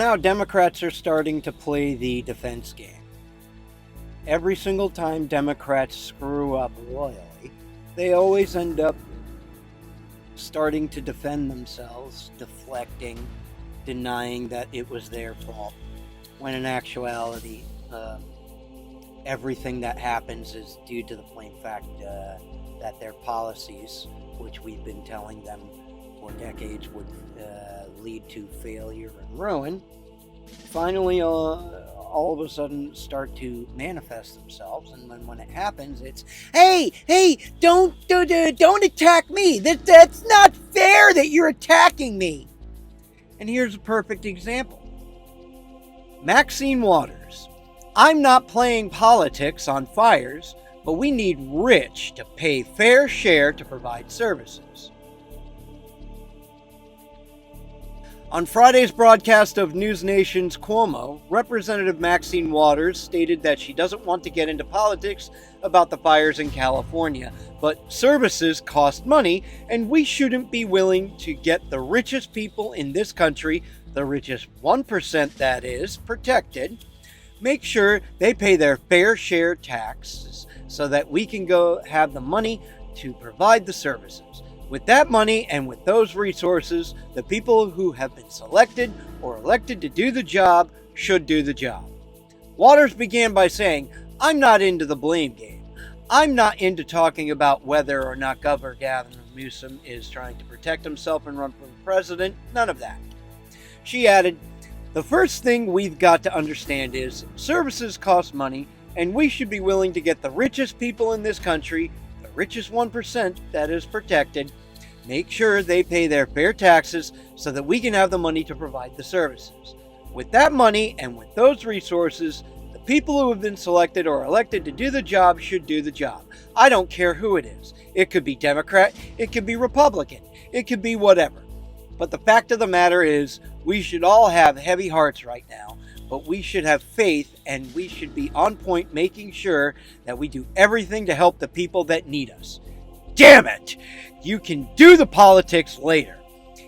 now Democrats are starting to play the defense game. Every single time Democrats screw up royally, they always end up starting to defend themselves, deflecting, denying that it was their fault, when in actuality, everything that happens is due to the plain fact that their policies, which we've been telling them for decades would lead to failure and ruin, finally all of a sudden start to manifest themselves. And when it happens, it's, hey, don't attack me. That's not fair that you're attacking me. And here's a perfect example. Maxine Waters. I'm not playing politics on fires, but we need rich to pay fair share to provide services. On Friday's broadcast of News Nation's Cuomo, Representative Maxine Waters stated that she doesn't want to get into politics about the fires in California, but services cost money, and we shouldn't be willing to get the richest people in this country, the richest 1% that is, protected. Make sure they pay their fair share taxes so that we can go have the money to provide the services. With that money and with those resources, the people who have been selected or elected to do the job should do the job. Waters began by saying, I'm not into the blame game. I'm not into talking about whether or not Governor Gavin Newsom is trying to protect himself and run for president. None of that. She added, the first thing we've got to understand is services cost money, and we should be willing to get the richest people in this country, the richest 1% that is protected, make sure they pay their fair taxes so that we can have the money to provide the services. With that money and with those resources, the people who have been selected or elected to do the job should do the job. I don't care who it is. It could be Democrat, it could be Republican, it could be whatever. But the fact of the matter is, we should all have heavy hearts right now, but we should have faith and we should be on point making sure that we do everything to help the people that need us. Damn it! You can do the politics later.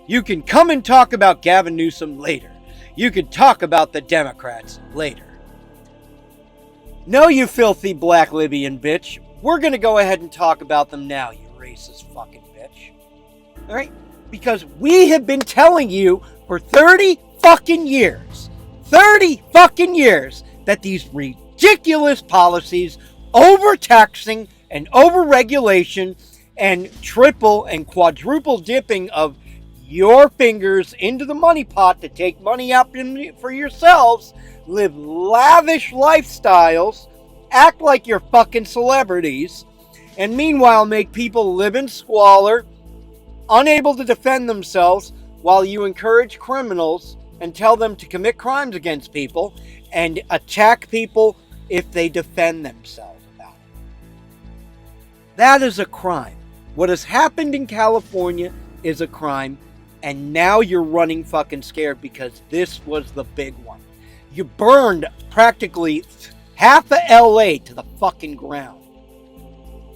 You can come and talk about Gavin Newsom later. You can talk about the Democrats later. No, you filthy black Libyan bitch. We're going to go ahead and talk about them now, you racist fucking bitch. Alright? Because we have been telling you for 30 fucking years, 30 fucking years, that these ridiculous policies, overtaxing and overregulation, and triple and quadruple dipping of your fingers into the money pot to take money out for yourselves, live lavish lifestyles, act like you're fucking celebrities, and meanwhile make people live in squalor, unable to defend themselves, while you encourage criminals and tell them to commit crimes against people and attack people if they defend themselves about it. That is a crime. What has happened in California is a crime, and now you're running fucking scared because this was the big one. You burned practically half of LA to the fucking ground.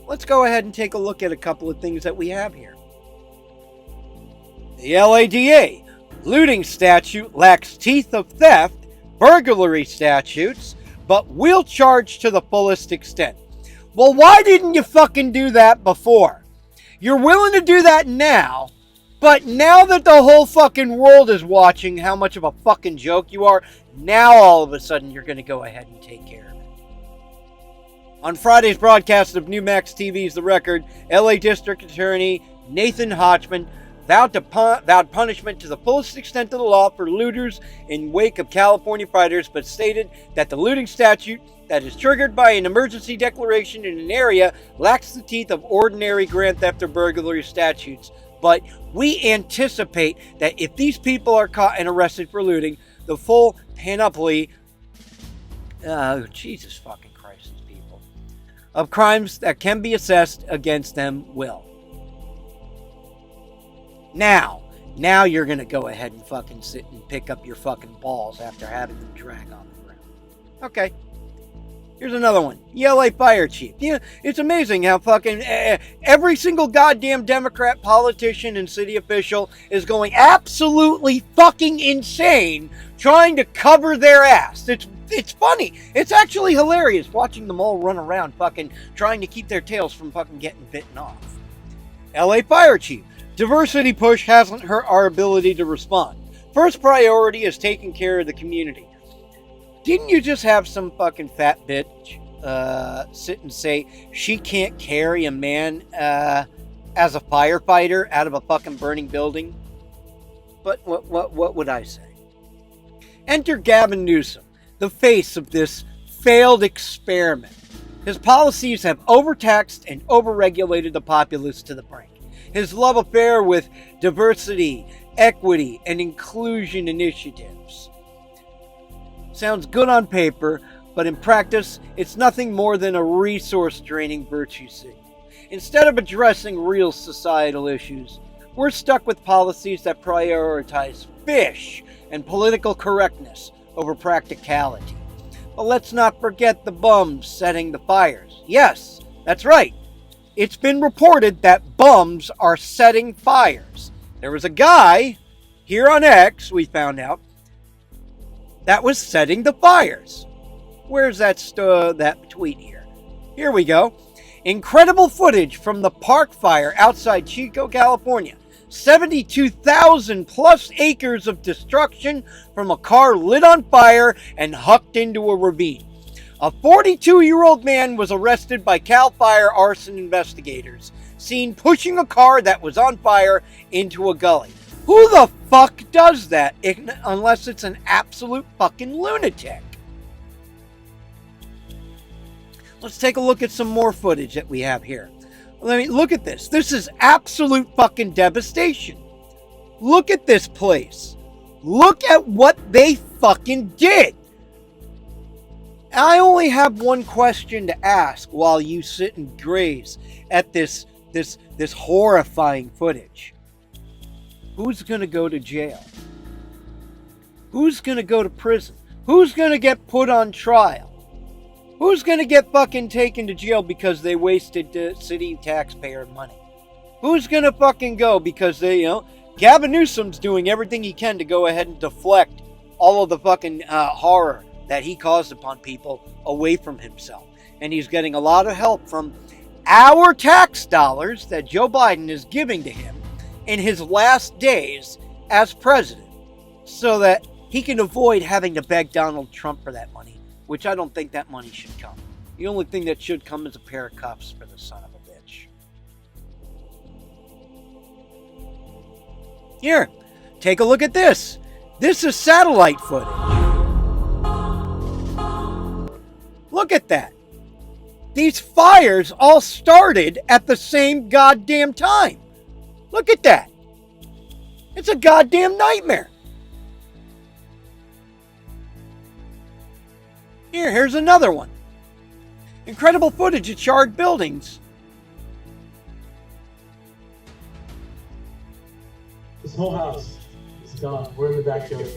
Let's go ahead and take a look at a couple of things that we have here. The LADA looting statute lacks teeth of theft, burglary statutes, but will charge to the fullest extent. Well, why didn't you fucking do that before? You're willing to do that now, but now that the whole fucking world is watching how much of a fucking joke you are, now all of a sudden you're going to go ahead and take care of it. On Friday's broadcast of New Max TV's The Record, LA District Attorney Nathan Hodgman vowed punishment to the fullest extent of the law for looters in wake of California fires, but stated that the looting statute that is triggered by an emergency declaration in an area lacks the teeth of ordinary grand theft or burglary statutes. But we anticipate that if these people are caught and arrested for looting, the full panoply, Jesus fucking Christ, people, of crimes that can be assessed against them will. Now you're going to go ahead and fucking sit and pick up your fucking balls after having them drag on the ground. Okay. Here's another one. The LA fire chief. Yeah, it's amazing how fucking every single goddamn Democrat politician and city official is going absolutely fucking insane trying to cover their ass. It's funny. It's actually hilarious watching them all run around fucking trying to keep their tails from fucking getting bitten off. LA fire chief. Diversity push hasn't hurt our ability to respond. First priority is taking care of the community. Didn't you just have some fucking fat bitch sit and say she can't carry a man as a firefighter out of a fucking burning building? But what would I say? Enter Gavin Newsom, the face of this failed experiment. His policies have overtaxed and overregulated the populace to the brink. His love affair with diversity, equity, and inclusion initiatives sounds good on paper, but in practice, it's nothing more than a resource-draining virtue signal. Instead of addressing real societal issues, we're stuck with policies that prioritize fish and political correctness over practicality. But let's not forget the bums setting the fires. Yes, that's right. It's been reported that bums are setting fires. There was a guy here on X, we found out, that was setting the fires. Where's that tweet here? Here we go. Incredible footage from the park fire outside Chico, California. 72,000 plus acres of destruction from a car lit on fire and hucked into a ravine. A 42-year-old man was arrested by CAL FIRE arson investigators, seen pushing a car that was on fire into a gully. Who the fuck does that unless it's an absolute fucking lunatic? Let's take a look at some more footage that we have here. Look at this. This is absolute fucking devastation. Look at this place. Look at what they fucking did. I only have one question to ask while you sit and graze at this horrifying footage. Who's going to go to jail? Who's going to go to prison? Who's going to get put on trial? Who's going to get fucking taken to jail because they wasted city taxpayer money? Who's going to fucking go because Gavin Newsom's doing everything he can to go ahead and deflect all of the fucking horror that he caused upon people away from himself. And he's getting a lot of help from our tax dollars that Joe Biden is giving to him in his last days as president so that he can avoid having to beg Donald Trump for that money, which I don't think that money should come. The only thing that should come is a pair of cuffs for the son of a bitch. Here, take a look at this. This is satellite footage. Look at that. These fires all started at the same goddamn time. Look at that. It's a goddamn nightmare. Here's another one. Incredible footage of charred buildings. This whole house is gone. We're in the backyard.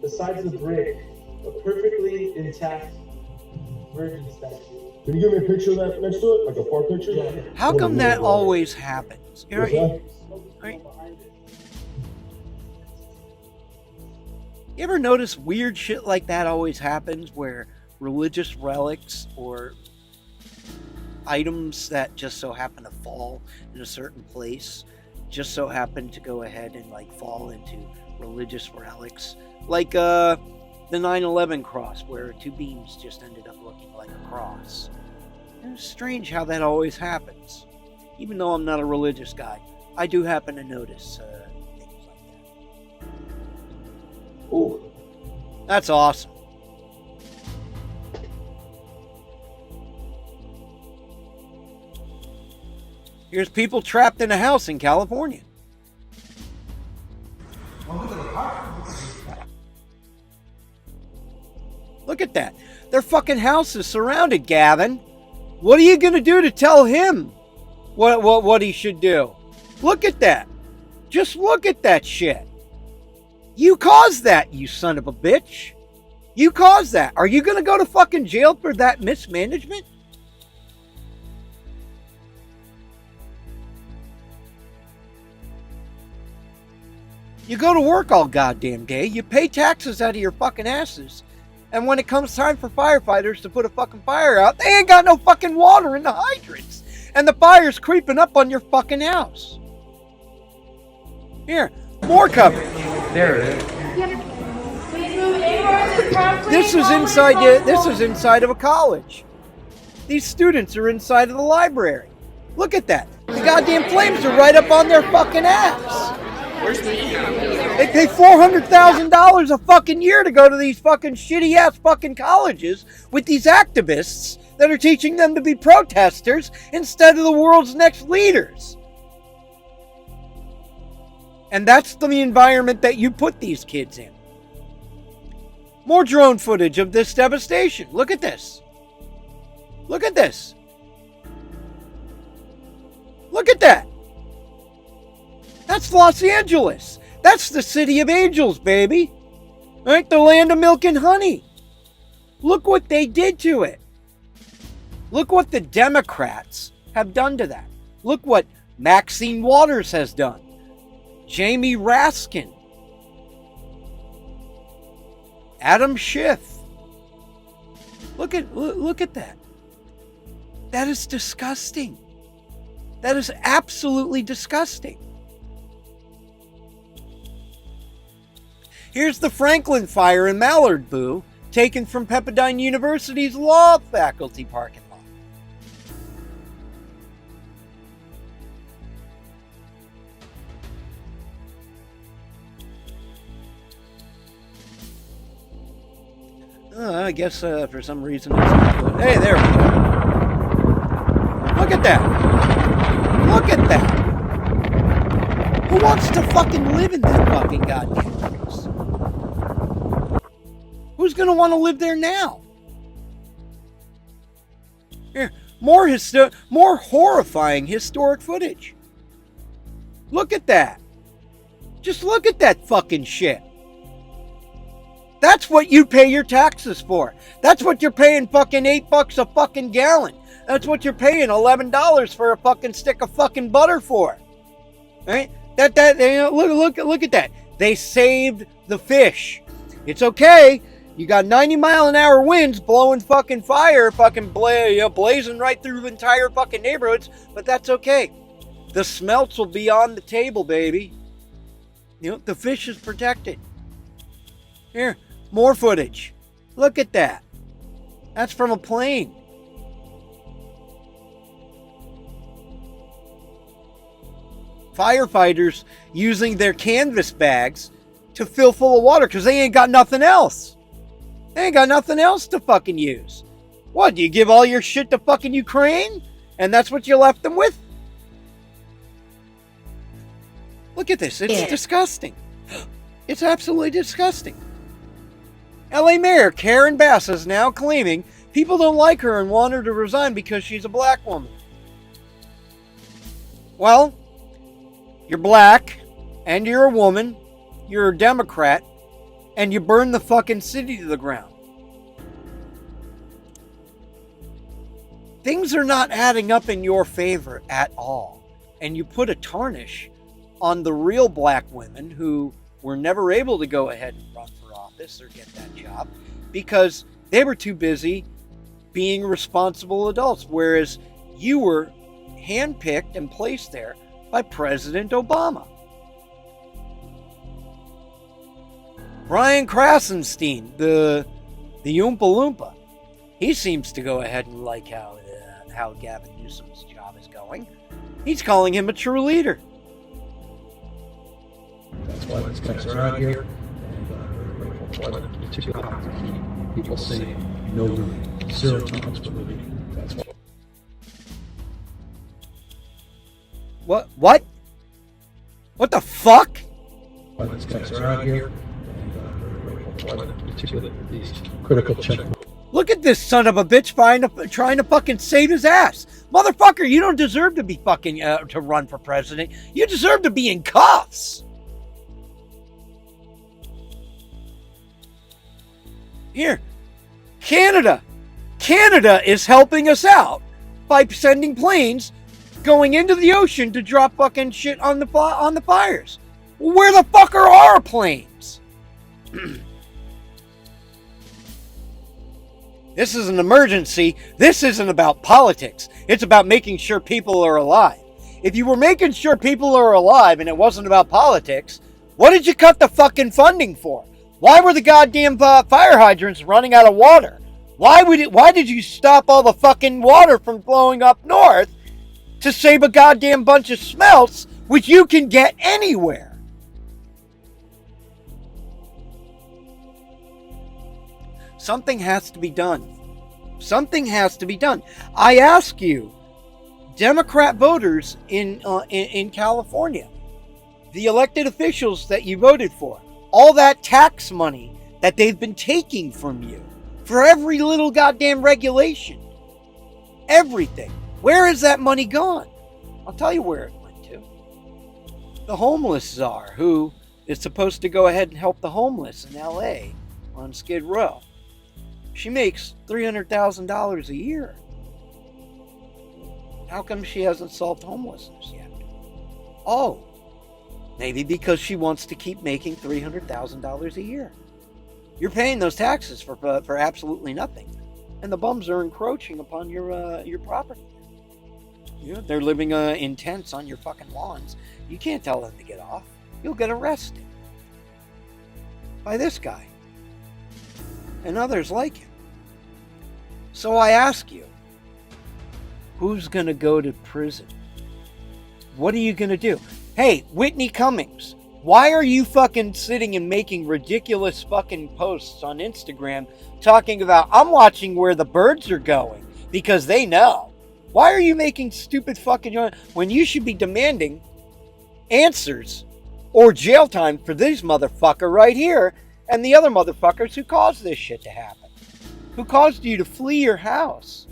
Besides the brick, a perfectly intact virgin statue. Can you give me a picture of that next to it? Like a far picture? Yeah. How come that always happens? You ever notice weird shit like that always happens where religious relics or items that just so happen to fall in a certain place just so happen to go ahead and fall into religious relics? Like the 9/11 cross where two beams just ended up looking like a cross. It's strange how that always happens. Even though I'm not a religious guy, I do happen to notice things like that. Ooh, that's awesome. Here's people trapped in a house in California. Look at that. Their fucking house is surrounded, Gavin. What are you going to do to tell him what he should do? Look at that. Just look at that shit. You caused that, you son of a bitch. You caused that. Are you going to go to fucking jail for that mismanagement? You go to work all goddamn day. You pay taxes out of your fucking asses. And when it comes time for firefighters to put a fucking fire out, they ain't got no fucking water in the hydrants. And the fire's creeping up on your fucking house. Here, more coverage. There it is. This is inside of a college. These students are inside of the library. Look at that. The goddamn flames are right up on their fucking ass. They pay $400,000 a fucking year to go to these fucking shitty ass fucking colleges with these activists that are teaching them to be protesters instead of the world's next leaders. And that's the environment that you put these kids in. More drone footage of this devastation. Look at this. Look at this. Look at that. That's Los Angeles. That's the city of angels, baby. Right? The land of milk and honey. Look what they did to it. Look what the Democrats have done to that. Look what Maxine Waters has done. Jamie Raskin. Adam Schiff. Look at that. That is disgusting. That is absolutely disgusting. Here's the Franklin fire in Mallardview, taken from Pepperdine University's law faculty parking lot. I guess for some reason it's not good. Hey, there we go. Look at that. Look at that. Who wants to fucking live in that fucking goddamn place? Who's going to want to live there now? Here, more horrifying historic footage. Look at that. Just look at that fucking shit. That's what you pay your taxes for. That's what you're paying fucking $8 a fucking gallon. That's what you're paying $11 for a fucking stick of fucking butter for. Right? Look at that. They saved the fish. It's okay. You got 90-mile-an-hour winds blowing fucking fire, fucking blazing right through entire fucking neighborhoods, but that's okay. The smelts will be on the table, baby. You know, the fish is protected. Here, more footage. Look at that. That's from a plane. Firefighters using their canvas bags to fill full of water because they ain't got nothing else. They ain't got nothing else to fucking use. What, do you give all your shit to fucking Ukraine? And that's what you left them with? Look at this. It's disgusting. It's absolutely disgusting. LA Mayor Karen Bass is now claiming people don't like her and want her to resign because she's a black woman. Well, you're black, and you're a woman, you're a Democrat, and you burn the fucking city to the ground. Things are not adding up in your favor at all. And you put a tarnish on the real black women who were never able to go ahead and run for office or get that job because they were too busy being responsible adults, whereas you were handpicked and placed there by President Obama. Brian Krasenstein, the Oompa Loompa, he seems to go ahead and like how Gavin Newsom's job is going. He's calling him a true leader. That's why these guys are out here. And we're grateful for the 2 hours. People say no living, 0 tolerance for living. That's why. What? What the fuck? Why these guys are out here. And we're grateful for these critical checkpoints. Look at this son of a bitch trying to fucking save his ass. Motherfucker, you don't deserve to be fucking to run for president. You deserve to be in cuffs. Here, Canada is helping us out by sending planes going into the ocean to drop fucking shit on the fires. Where the fuck are our planes? This is an emergency. This isn't about politics. It's about making sure people are alive. If you were making sure people are alive and it wasn't about politics, what did you cut the fucking funding for? Why were the goddamn fire hydrants running out of water? Why did you stop all the fucking water from flowing up north to save a goddamn bunch of smelts, which you can get anywhere? Something has to be done. Something has to be done. I ask you, Democrat voters in California, the elected officials that you voted for, all that tax money that they've been taking from you for every little goddamn regulation, everything. Where is that money gone? I'll tell you where it went to. The homeless czar, who is supposed to go ahead and help the homeless in LA on Skid Row. She makes $300,000 a year. How come she hasn't solved homelessness yet? Oh, maybe because she wants to keep making $300,000 a year. You're paying those taxes for absolutely nothing, and the bums are encroaching upon your property. Yeah, they're living in tents on your fucking lawns. You can't tell them to get off. You'll get arrested by this guy and others like him. So I ask you, who's going to go to prison? What are you going to do? Hey, Whitney Cummings, why are you fucking sitting and making ridiculous fucking posts on Instagram talking about, I'm watching where the birds are going because they know? Why are you making stupid fucking, when you should be demanding answers or jail time for this motherfucker right here and the other motherfuckers who caused this shit to happen? Who caused you to flee your house?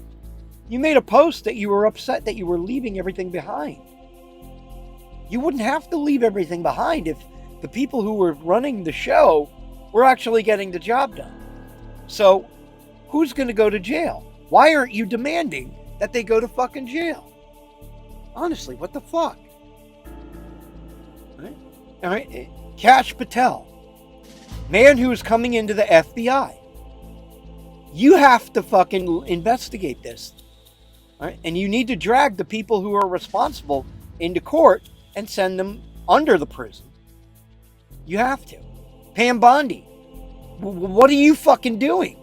You made a post that you were upset that you were leaving everything behind. You wouldn't have to leave everything behind if the people who were running the show were actually getting the job done. So, who's going to go to jail? Why aren't you demanding that they go to fucking jail? Honestly, what the fuck? All right. Kash Patel, man who is coming into the FBI. You have to fucking investigate this. All right? And you need to drag the people who are responsible into court and send them under the prison. You have to. Pam Bondi, what are you fucking doing?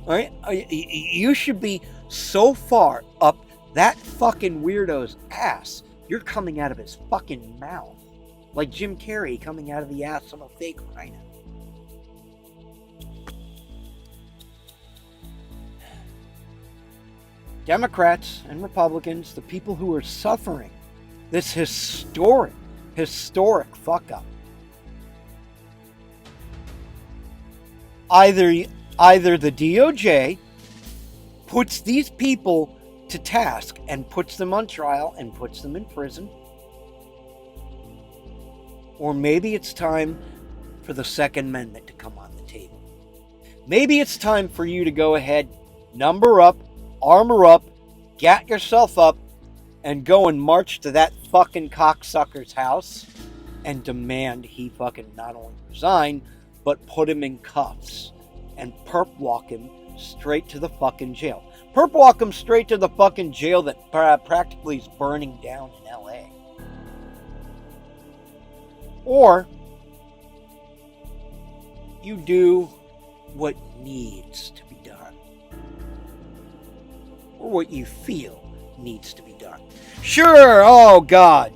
All right? You should be so far up that fucking weirdo's ass, you're coming out of his fucking mouth. Like Jim Carrey coming out of the ass of a fake rhino. Democrats and Republicans, the people who are suffering this historic fuck up. Either the DOJ puts these people to task and puts them on trial and puts them in prison, or maybe it's time for the Second Amendment to come on the table. Maybe it's time for you to go ahead, number up, armor up, get yourself up, and go and march to that fucking cocksucker's house and demand he fucking not only resign, but put him in cuffs and perp walk him straight to the fucking jail. Perp walk him straight to the fucking jail that practically is burning down in LA. Or you do what needs to be done. Or what you feel needs to be done. Sure, oh God.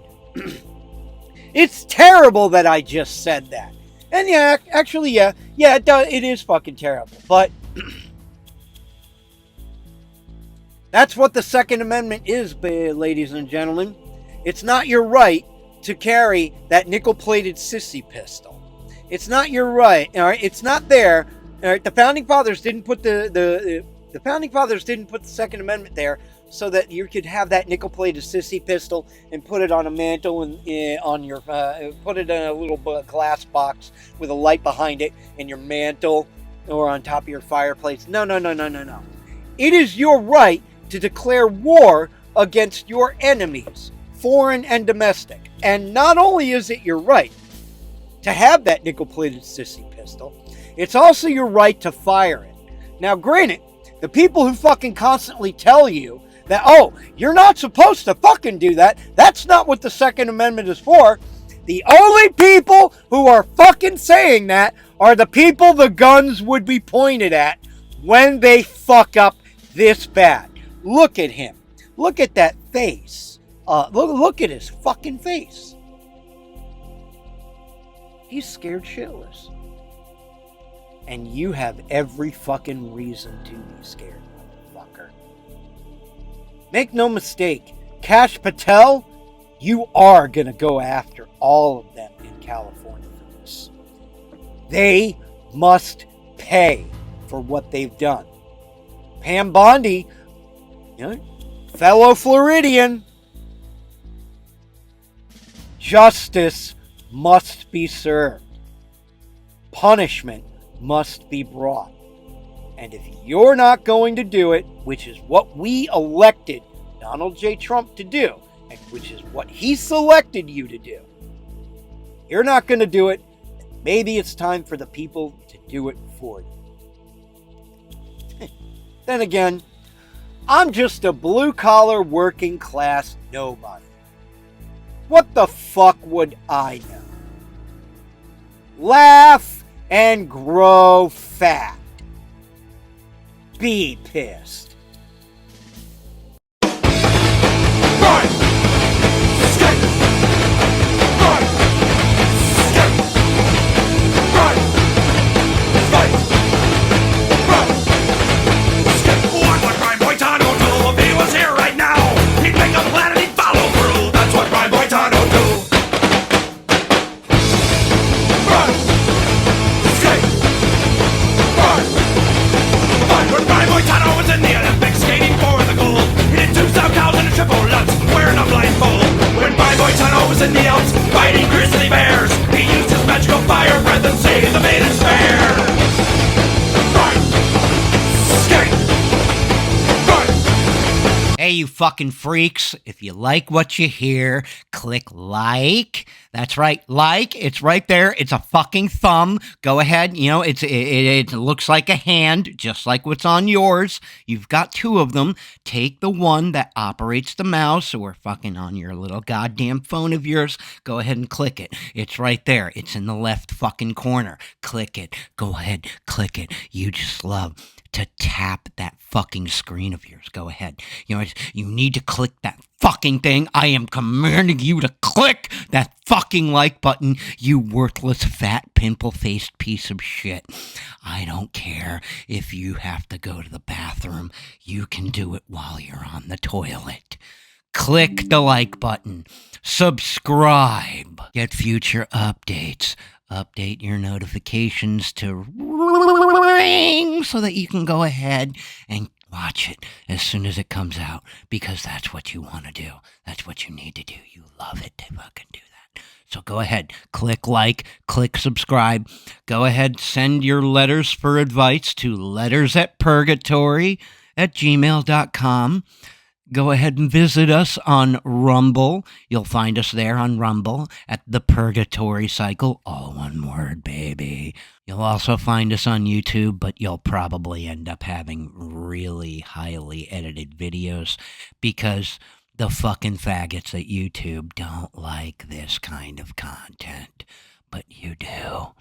It's terrible that I just said that. And yeah, actually, yeah, it is fucking terrible. But that's what the Second Amendment is, ladies and gentlemen. It's not your right to carry that nickel-plated sissy pistol. It's not your right. All right, it's not there. All right, the founding fathers didn't put the founding fathers didn't put the Second Amendment there so that you could have that nickel-plated sissy pistol and put it on a mantle and on your put it in a little glass box with a light behind it in your mantle or on top of your fireplace. No. It is your right to declare war against your enemies, foreign and domestic. And not only is it your right to have that nickel-plated sissy pistol, it's also your right to fire it. Now, granted, the people who fucking constantly tell you that, oh, you're not supposed to fucking do that, that's not what the Second Amendment is for. The only people who are fucking saying that are the people the guns would be pointed at when they fuck up this bad. Look at him. Look at that face. Look at his fucking face. He's scared shitless. And you have every fucking reason to be scared, motherfucker. Make no mistake, Kash Patel, you are gonna go after all of them in California for this. They must pay for what they've done. Pam Bondi, fellow Floridian, justice must be served. Punishment must be brought. And if you're not going to do it, which is what we elected Donald J. Trump to do, and which is what he selected you to do, you're not going to do it, maybe it's time for the people to do it for you. Then again, I'm just a blue-collar working class nobody. What the fuck would I know? Laugh and grow fat. Be pissed. Run! Escape! Run! Escape! Run! Fight! Run! Escape! What Prime Boy Tano do? If he was here right now, he'd make a plan and he'd follow through. That's what Prime Boy Tano do. Run! Escape! Run! Fight! When Prime Boy Tano was in the Olympics skating for the gold, he did 2 South cows and a triple Lutz wearing a blindfold. When Prime Boy Tano was in the Alps fighting grizzly bears, he used his magical fire breath and saved the maidens fair. Run! Escape! Run! Hey, you fucking freaks, if you like what you hear, click like. That's right, like. It's right there. It's a fucking thumb. Go ahead. It looks like a hand, just like what's on yours. You've got 2 of them. Take the one that operates the mouse or fucking on your little goddamn phone of yours. Go ahead and click it. It's right there. It's in the left fucking corner. Click it. Go ahead, click it. You just love to tap that fucking screen of yours. Go ahead. You need to click that fucking thing. I am commanding you to click that fucking like button, you worthless, fat, pimple-faced piece of shit. I don't care if you have to go to the bathroom. You can do it while you're on the toilet. Click the like button. Subscribe. Get future updates. Update your notifications to ring so that you can go ahead and watch it as soon as it comes out, because that's what you want to do. That's what you need to do. You love it to fucking do that. So go ahead, click like, click subscribe. Go ahead, send your letters for advice to lettersatpurgatory@gmail.com. Go ahead and visit us on Rumble. You'll find us there on Rumble at the Purgatory Cycle. All one word, baby. You'll also find us on YouTube, but you'll probably end up having really highly edited videos because the fucking faggots at YouTube don't like this kind of content. But you do.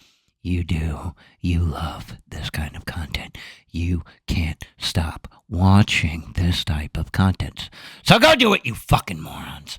You do. You love this kind of content. You can't stop watching this type of content. So go do it, you fucking morons.